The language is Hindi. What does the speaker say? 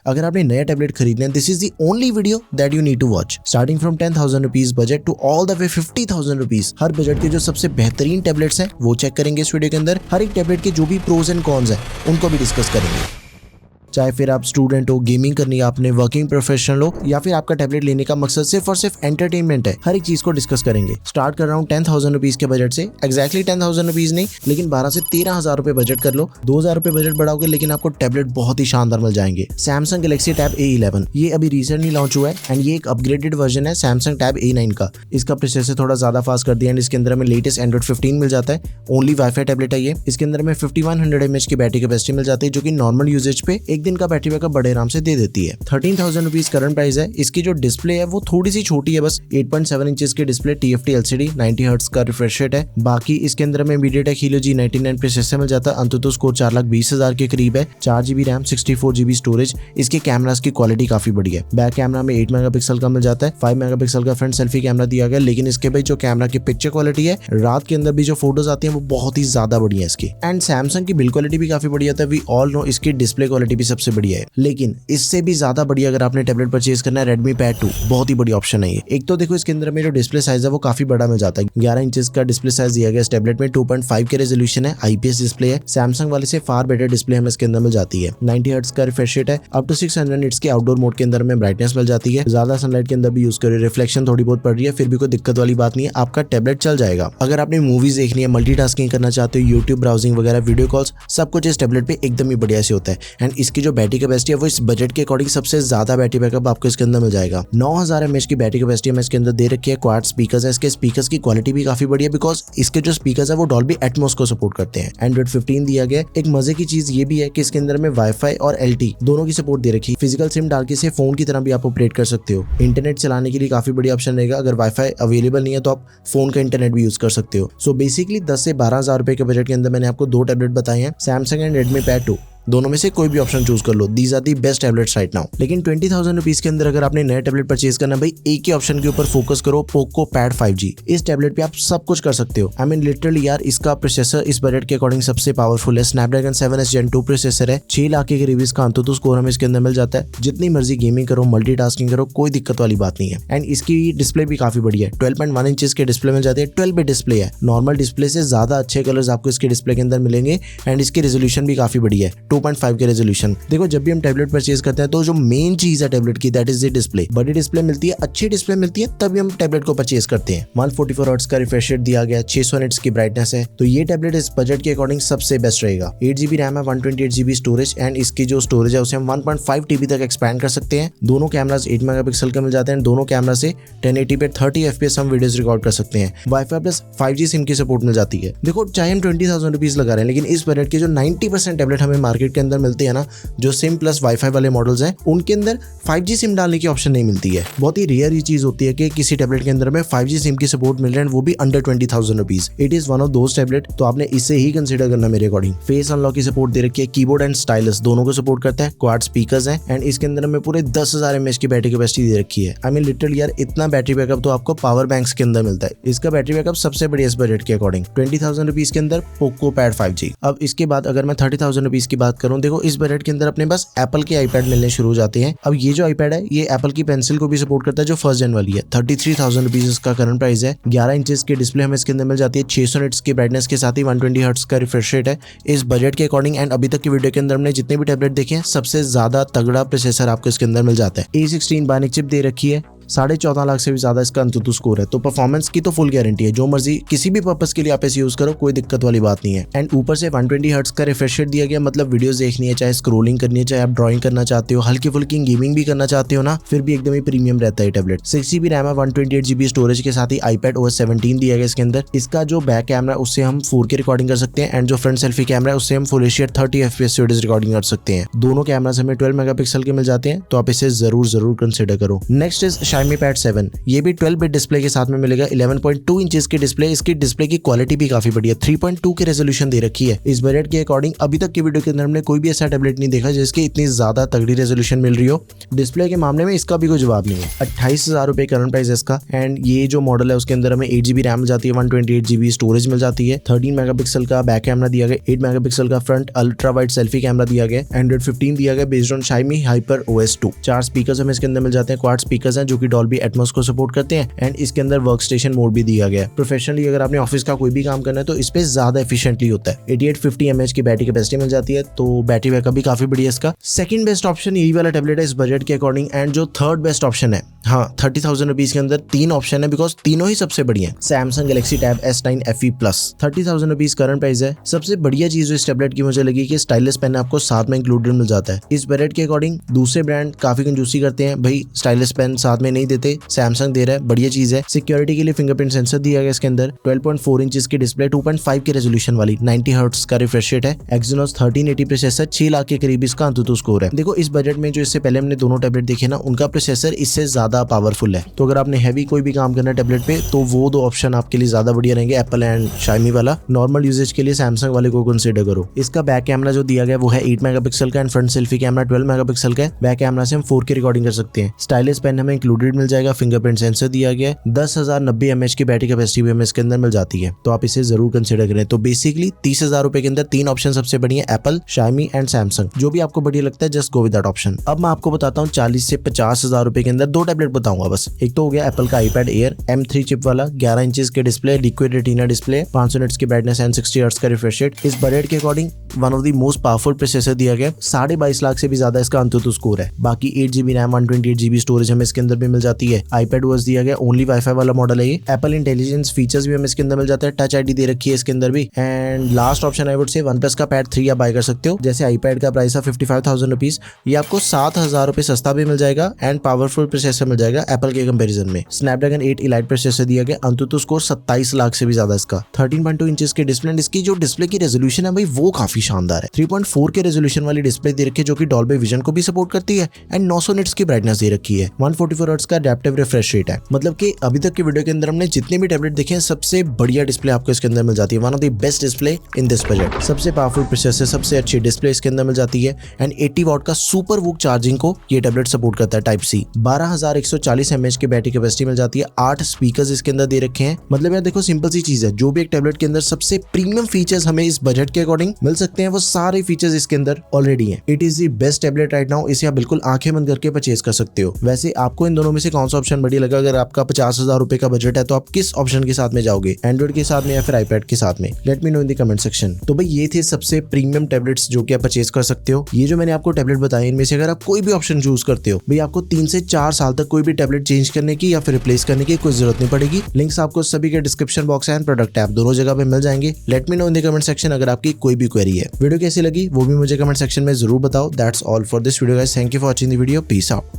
अगर आपने नया टैबलेट खरीदना है, this is the only video that you need to watch. Starting from 10,000 rupees budget to all the way 50,000 rupees, हर बजट के जो सबसे बेहतरीन टैबलेट्स हैं वो चेक करेंगे इस वीडियो के अंदर। हर एक टैबलेट के जो भी प्रोज एंड कॉन्स हैं उनको भी डिस्कस करेंगे। चाहे फिर आप स्टूडेंट हो, गेमिंग करनी है आपने, वर्किंग प्रोफेशनल हो, या फिर आपका टैबलेट लेने का मकसद सिर्फ और सिर्फ एंटरटेनमेंट है, हर एक चीज को डिस्कस करेंगे। स्टार्ट कर रहा हूँ 10,000 रुपीज के बजट से। एक्जैक्टली 10,000 रुपीज नहीं, लेकिन 12 से 13,000 रुपए बजट कर लो। 2,000 रुपए बजट बढ़ाओगे लेकिन आपको टैबलेट बहुत ही शानदार मिल जाएंगे। सैमसंग गैलेक्सी टैब A11 ये अभी रिसेंटली लॉन्च हुआ है एंड ये एक अपग्रेडेड वर्जन है सैमसंग टैब A9 का। इसका प्रोसेसर थोड़ा ज्यादा फास्ट कर दिया एंड इसके अंदर में लेटेस्ट एंड्रॉइड 15 मिल जाता है। ओनली वाईफाई टैबलेट है ये। इसके अंदर में 5100 mAh की बैटरी कैपेसिटी मिल जाती है, जो कि नॉर्मल यूजेज पे एक दिन का बैटरी बैकअप बड़े आराम से दे देती है। 13,000 रुपीज करंट प्राइस है। इसकी जो डिस्प्ले है वो थोड़ी सी छोटी है, बस 8.7 इंचेस की डिस्प्ले, TFT LCD, 90 हर्ट्ज का रिफ्रेश रेट है। बाकी इसके अंदर में MediaTek Helio G99 प्रोसेसर मिल जाता है। अंततः स्कोर 4,20,000 के करीब है। 4GB RAM, 64GB storage. इसके कैमरास की क्वालिटी काफी बढ़िया है। बैक कैमरा में 8 मेगापिक्सल का मिल जाता है। 5 मेगापिक्सल का फ्रंट सेल्फी कैमरा दिया गया, लेकिन इसके भाई जो कैमरा की पिक्चर क्वालिटी है, रात के अंदर भी जो फोटोज आती है वो बहुत ही ज्यादा बढ़िया है इसकी। एंड सैमसंग की बिल्ड क्वालिटी भी काफी बढ़िया था। वी ऑल नो इसकी डिस्प्ले क्वालिटी भी सबसे बढ़िया है, लेकिन इससे भी ज्यादा बढ़िया अगर आपने टैबलेट परचेज करना है, Redmi Pad 2 बहुत ही बड़ी ऑप्शन है ये। एक तो देखो इसके अंदर में जो डिस्प्ले साइज है वो काफी बड़ा मिल जाता है। 11 इंचेस का डिस्प्ले साइज दिया गया इस टैबलेट में। 2.5 के रेजोल्यूशन है, IPS डिस्प्ले है। सैमसंग वाले से फार बेटर डिस्प्ले हमें इसके अंदर मिल जाती है। 90 हर्ट्ज का रिफ्रेश रेट है। अप टू 600 निट्स के आउटडोर मोड के अंदर में ब्राइटनेस मिल जाती है। ज्यादा सनलाइट के अंदर भी यूज करें, रिफ्लेक्शन थोड़ी बहुत पड़ रही है, फिर भी कोई दिक्कत वाली बात नहीं है, आपका टैबलेट चल जाएगा। अगर आपने मूवीज देखनी है, मल्टीटास्किंग करना चाहते हो, यूट्यूब ब्राउजिंग वगैरह, वीडियो कॉल्स, सब कुछ इस टैबलेट पे एकदम ही बढ़िया से होता है। एंड इसकी जो बैटरी कैपेसिटी है वो इस बजट के अकॉर्डिंग सबसे ज्यादा बैटरी बैकअप आपको इसके अंदर मिल जाएगा। 9,000 mAh की बैटरी कैपेसिटी में इसके अंदर दे रखी है। क्वाड स्पीकर्स है। इसके स्पीकर्स की क्वालिटी भी काफी बढ़िया, बिकॉज इसके जो स्पीकर्स है वो डॉल्बी एटमॉस को सपोर्ट करते हैं। एंड्रॉइड 15 दिया गया। एक मजे की चीज ये भी है कि इसके अंदर में वाईफाई और LTE दोनों की सपोर्ट दे रखी है। फिजिकल सिम डाल के इसे फोन की तरह भी आप ऑपरेट कर सकते हो। इंटरनेट चलाने के लिए काफी बढ़िया ऑप्शन रहेगा। अगर वाईफाई अवेलेबल नहीं है तो आप फोन का इंटरनेट भी यूज कर सकते हो। सो बेसिकली 10 से 12,000 रुपए के बजट के अंदर मैंने आपको 2 टैबलेट बताए हैं, सैमसंग एंड Redmi Pad 2। दोनों में से कोई भी ऑप्शन चूज कर लो। These are the best tablets right now. लेकिन 20,000 रुपीज के अंदर अगर आपने नया टैबलेट परचेज करना है भाई, एक ही ऑप्शन के ऊपर फोकस करो, पोको पैड 5G। इस टैबलेट पे आप सब कुछ कर सकते हो। आई मीन लिटरली यार, इसका प्रोसेसर इस बजट के अकॉर्डिंग सबसे पावरफुल है। स्नैपड्रैगन 7S Gen 2 प्रोसेसर है। 6 लाख के करीब इसका अंततः स्कोर हमें इसके अंदर मिल जाता है। जितनी मर्जी गेमिंग करो, मल्टीटास्किंग करो, कोई दिक्कत वाली बात नहीं है। एंड इसकी डिस्प्ले भी काफी बढ़िया है। 12.1 इंचेस के डिस्प्ले मिल जाती है। 12 बिट डिस्प्ले है। नॉर्मल डिस्प्ले से ज्यादा अच्छे कलर्स आपको इसके डिस्प्ले के अंदर मिलेंगे। एंड इसकी रेजोल्यूशन भी काफी बढ़िया है, 2.5 के रेजोल्यूशन। देखो जब भी हम टैबलेट परचेज करते हैं तो जो मेन चीज है टैबलेट की, दैट इज द डिस्प्ले। बड़ी डिस्प्ले मिलती है, अच्छी डिस्प्ले मिलती है, तभी हम टैबलेट को परचेज करते हैं। 144 हर्ट्ज का रिफ्रेश रेट दिया गया, 600 निट्स की ब्राइटनेस है। तो ये टैबलेट इस बजट के अकॉर्डिंग सबसे बेस्ट रहेगा। 8GB रैम है, 128GB स्टोरेज। एंड इसकी जो स्टोरेज है उसे हम 1.5 TB तक एक्सपैंड कर सकते हैं। दोनों कैमरास 8 मेगापिक्सल का मिल जाते हैं। दोनों कैमरा से 1080 पे 30 FPS हम वीडियोस रिकॉर्ड कर सकते हैं। वाईफाई प्लस 5G सिम की सपोर्ट मिल जाती है। देखो चाहे हम 20,000 रुपीज लगा रहे हैं, लेकिन इस बजट के जो 90% टैबलेट हमें मार्केट के अंदर मिलते हैं ना, जो सिम प्लस वाईफाई वाले मॉडल्स हैं, उनके अंदर 5G सिम डालने की ऑप्शन नहीं मिलती है। बहुत ही रेयर ये चीज होती है कि किसी टैबलेट के अंदर में 5G सिम की सपोर्ट मिल रहा है, वो भी under 20,000 rupees. It is one of those tablet, तो आपने इसे ही कंसीडर करना मेरे अकॉर्डिंग। फेस अनलॉक की सपोर्ट दे रखी है। कीबोर्ड एंड स्टाइलस दोनों को सपोर्ट करता है। क्वाड स्पीकर्स हैं। एंड इसके अंदर में पूरे 10,000 mAh की बैटरी कैपेसिटी दे रखी है। आई मीन लिटरली यार, इतना बैटरी बैकअप तो आपको पावर बैंक्स के अंदर मिलता है। इसका बैटरी बैकअप सबसे बढ़िया इस बजट के अकॉर्डिंग। 20,000 रुपीज के अंदर पोको पैड 5G। अब इसके बाद अगर मैं 30,000 रुपीज की बात करूं, देखो इस बजट के अंदर अपने बस एप्पल के आईपैड मिलने शुरू हो जाते हैं। अब ये जो आईपैड है ये एप्पल की पेंसिल को भी सपोर्ट करता है, जो 1st Gen वाली है। 33,000 रुपीज इसका करंट प्राइस है। 11 इंचेस की डिस्प्ले हमें इसके अंदर मिल जाती है। 600 निट्स की ब्राइटनेस के साथ ही 120 हर्ट्ज का रिफ्रेश रेट है इस बजट के अकॉर्डिंग। एंड अभी तक की वीडियो के अंदर हमने जितने भी टैबलेट देखे हैं, सबसे ज्यादा तगड़ा प्रोसेसर आपको इसके अंदर मिल जाता है। A16 बायोनिक चिप दे रखी है। 14.5 लाख से भी ज्यादा इसका अंततः स्कोर है। तो परफॉर्मेंस की तो फुल गारंटी है। जो मर्जी किसी भी पर्पस के लिए आप इसे यूज करो, कोई दिक्कत वाली बात नहीं है। एंड ऊपर से 120 हर्ट्ज का रिफ्रेश रेट दिया गया, मतलब वीडियोस देखनी है, चाहे स्क्रोलिंग करनी है, चाहे आप ड्राइंग करना चाहते हो, हल्की फुल्की गेमिंग भी करना चाहते हो ना, फिर भी एकदम ही प्रीमियम रहता है टैबलेट। 6GB रैम है, 128GB स्टोरेज के साथ ही iPadOS 17 दिया गया इसके अंदर। इसका जो बैक कैमरा है उससे हम 4K रिकॉर्डिंग कर सकते हैं। एंड जो फ्रंट सेल्फी कैमरा है उससे हम full HD 30 FPS videos recording कर सकते हैं। दोनों कैमरास हमें 12 मेगापिक्सल के मिल जाते हैं, तो आप इसे जरूर कंसिडर करो। नेक्स्ट इज Xiaomi Pad 7, ये भी 12 बिट डिस्प्ले के साथ में मिलेगा, 11.2 इंचेस की डिस्प्ले। इसकी डिस्प्ले की क्वालिटी भी काफी बढ़िया, 3.2 की रेजोल्यूशन दे रखी है। इस बजट के अकॉर्डिंग अभी तक की वीडियो के अंदर हमने कोई भी ऐसा टैबलेट नहीं देखा जिसकी इतनी ज्यादा तगड़ी रेजोल्यूशन मिल रही हो। डिस्प्ले के मामले में इसका भी कोई जवाब नहीं है। 28,000 रुपए करंट प्राइस है इसका। एंड ये जो मॉडल है उसके अंदर हमें 8GB रैम मिल जाती है, 128GB स्टोरेज मिल जाती है, 13 मेगापिक्सल का बैक कैमरा दिया गया, 8 मेगापिक्सल का front ultra wide selfie camera दिया गया, एंड्रॉइड 15 दिया गया based on Xiaomi Hyper OS 2। 4 speakers हमें इसके अंदर मिल जाते हैं, क्वाड स्पीकर्स हैं जो कि डॉल्बी एटमॉस को सपोर्ट करते हैं। एंड इसके अंदर वर्क स्टेशन मोड भी दिया गया है। प्रोफेशनली अगर आपने ऑफिस का कोई भी काम करना है तो इस पे ज्यादा एफिशिएंटली होता है। 8850 mAh की बैटरी कैपेसिटी मिल जाती है, तो बैटरी बैकअप भी काफी बढ़िया इसका। सेकंड बेस्ट ऑप्शन यही वाला टैबलेट है इस बजट के अकॉर्डिंग। एंड जो थर्ड बेस्ट ऑप्शन है, हाँ 30,000 रुपीज के अंदर 3 ऑप्शन है, बिकॉज तीनों ही सबसे बढ़िया है। Samsung Galaxy Tab S9 FE Plus 30,000 rupees current price है। सबसे बढ़िया चीज इस टैबलेट की मुझे लगी कि स्टाइलिस पेन आपको साथ में इंक्लूडेड मिल जाता है। इस बजट के अकॉर्डिंग दूसरे ब्रांड काफी कंजूसी करते हैं, भाई स्टाइलिस पेन साथ में नहीं देते, सैमसंग दे रहा है, बढ़िया चीज है। सिक्योरिटी के लिए फिंगरप्रिंट सेंसर दिया गया इसके अंदर, 12.4 इंचेस की डिस्प्ले, 2.5 की रेजोल्यूशन वाली, 90 हर्ट्ज का रिफ्रेश रेट है, Exynos 1380 प्रोसेसर, 6 लाख के करीब इसका अंतुतु स्कोर है। देखो इस बजट में जो इससे पहले हमने दोनों टैबलेट देखे ना, उनका प्रोसेसर इससे ज्यादा पावरफुल है। तो अगर आपने हैवी कोई भी काम करना है टैबलेट पे तो वो दो ऑप्शन आपके लिए ज्यादा बढ़िया रहेंगे, एप्पल एंड Xiaomi वाला। नॉर्मल यूजेज के लिए सैमसंग वाले को कंसीडर करो। इसका बैक कैमरा जो दिया गया वो है 8 मेगापिक्सल का and front selfie camera 12 megapixel का है। बैक कैमरा से हम 4K रिकॉर्डिंग कर सकते हैं। स्टाइलिस पेन हमें इंक्लूडेड मिल जाएगा, फिंगरप्रिंट सेंसर दिया गया है, 10,090 mAh की बैटरी कैपेसिटी भी हमें इसके अंदर मिल जाती है, तो आप इसे जरूर कंसीडर करें। तो बेसिकली 30,000 रुपए के अंदर 3 ऑप्शन सबसे बढ़िया, एप्पल, Xiaomi एंड सैमसंग। जो भी आपको बढ़िया लगता है just go with that option. अब मैं आपको बताता हूँ 40 से 50,000 रुपए के अंदर 2 टैबलेट बताऊंगा बस। एक तो हो गया एप्पल का iPad Air M3 चिप वाला, 11 इंचेस के display, liquid retina display, 500 nits की ब्राइटनेस एंड 60 हर्ट्ज का रिफ्रेश रेट। इस बजट के according one of the most powerful processor दिया गया, 22.5 लाख से भी ज्यादा इसका अंतुतु स्कोर है। बाकी 8GB रैम 128GB स्टोरेज हमें इसके अंदर भी मिल जाती है। iPad OS दिया गया, ओनली वाईफाई वाला मॉडल है ये। एप्पल इंटेलिजेंस फीचर्स भी हमें इसके अंदर मिल जाता है, टच ID दे रखी है इसके अंदर भी। And last option I would say OnePlus का Pad 3 आप बाय कर सकते हो। जैसे iPad का प्राइस है 55,000 रुपीज, ये आपको 7,000 रुपए सस्ता भी मिल जाएगा एंड पावरफुल प्रोसेसर मिल जाएगा एप्पल के कंपेरिजन में। स्नैपड्रैगन 8 इलाइट प्रोसेसर दिया गया, अंतुतु स्कोर 27 लाख से भी ज्यादा इसका, 13.2 इंचेस के डिस्प्ले। इसकी जो डिस्प्ले की रेजोल्यूशन है भाई वो काफी शानदार है, 3.4 के रेजोल्यूशन वाली डिस्प्ले दे रखी है जो कि डॉल्बी विजन को भी सपोर्ट करती है एंड 900 निट्स की ब्राइटनेस दे रखी है, 144 हर्ट्ज का एडेप्टिव रिफ्रेश रेट है। मतलब कि अभी तक की वीडियो के अंदर हमने जितने भी टैबलेट देखे हैं सबसे बढ़िया डिस्प्ले आपको इसके अंदर मिल जाती है, one of the best display in this budget. सबसे पावरफुल प्रोसेसर, सबसे अच्छी डिस्प्ले इसके अंदर मिल जाती है एंड 80 वाट का सुपर वूक चार्जिंग को ये टैबलेट सपोर्ट करता है, टाइप C। 12,140 mAh की बैटरी कैपेसिटी मिल जाती है, 8 स्पीकर्स इसके अंदर दे रखे हैं। मतलब यार देखो सिंपल सी चीज है, जो भी एक टैबलेट के अंदर सबसे प्रीमियम फीचर्स हमें इस बजट के अकॉर्डिंग मिल सकते हैं वो सारे फीचर्स इसके अंदर ऑलरेडी हैं। It is the best tablet right now, इसे आप बिल्कुल आंखें बंद करके परचेज कर सकते हो। वैसे आपको इन दोनों में से कौन सा ऑप्शन बढ़िया लगा? अगर आपका 50,000 रुपए का बजट है तो आप किस ऑप्शन के साथ में जाओगे, एंड्रॉइड के साथ में या फिर iPad के साथ में? Let me know in the comment section. तो भाई ये थे सबसे प्रीमियम टैबलेट्स जो कि आप परचेज कर सकते हो। ये जो मैंने आपको टैबलेट बताए इनमें से अगर आप कोई भी ऑप्शन चूज करते हो भाई आपको 3 से 4 साल तक कोई भी टैबलेट चेंज करने की या फिर रिप्लेस करने की कोई जरूरत नहीं पड़ेगी। लिंक्स आपको सभी के description box and product app दोनों जगह पे मिल जाएंगे। Let me know in the comment section अगर आपकी कोई भी क्वेरी है। वीडियो कैसी लगी वो भी मुझे कमेंट सेक्शन में जरूर बताओ। That's all for this video guys, thank you for watching the video, peace out.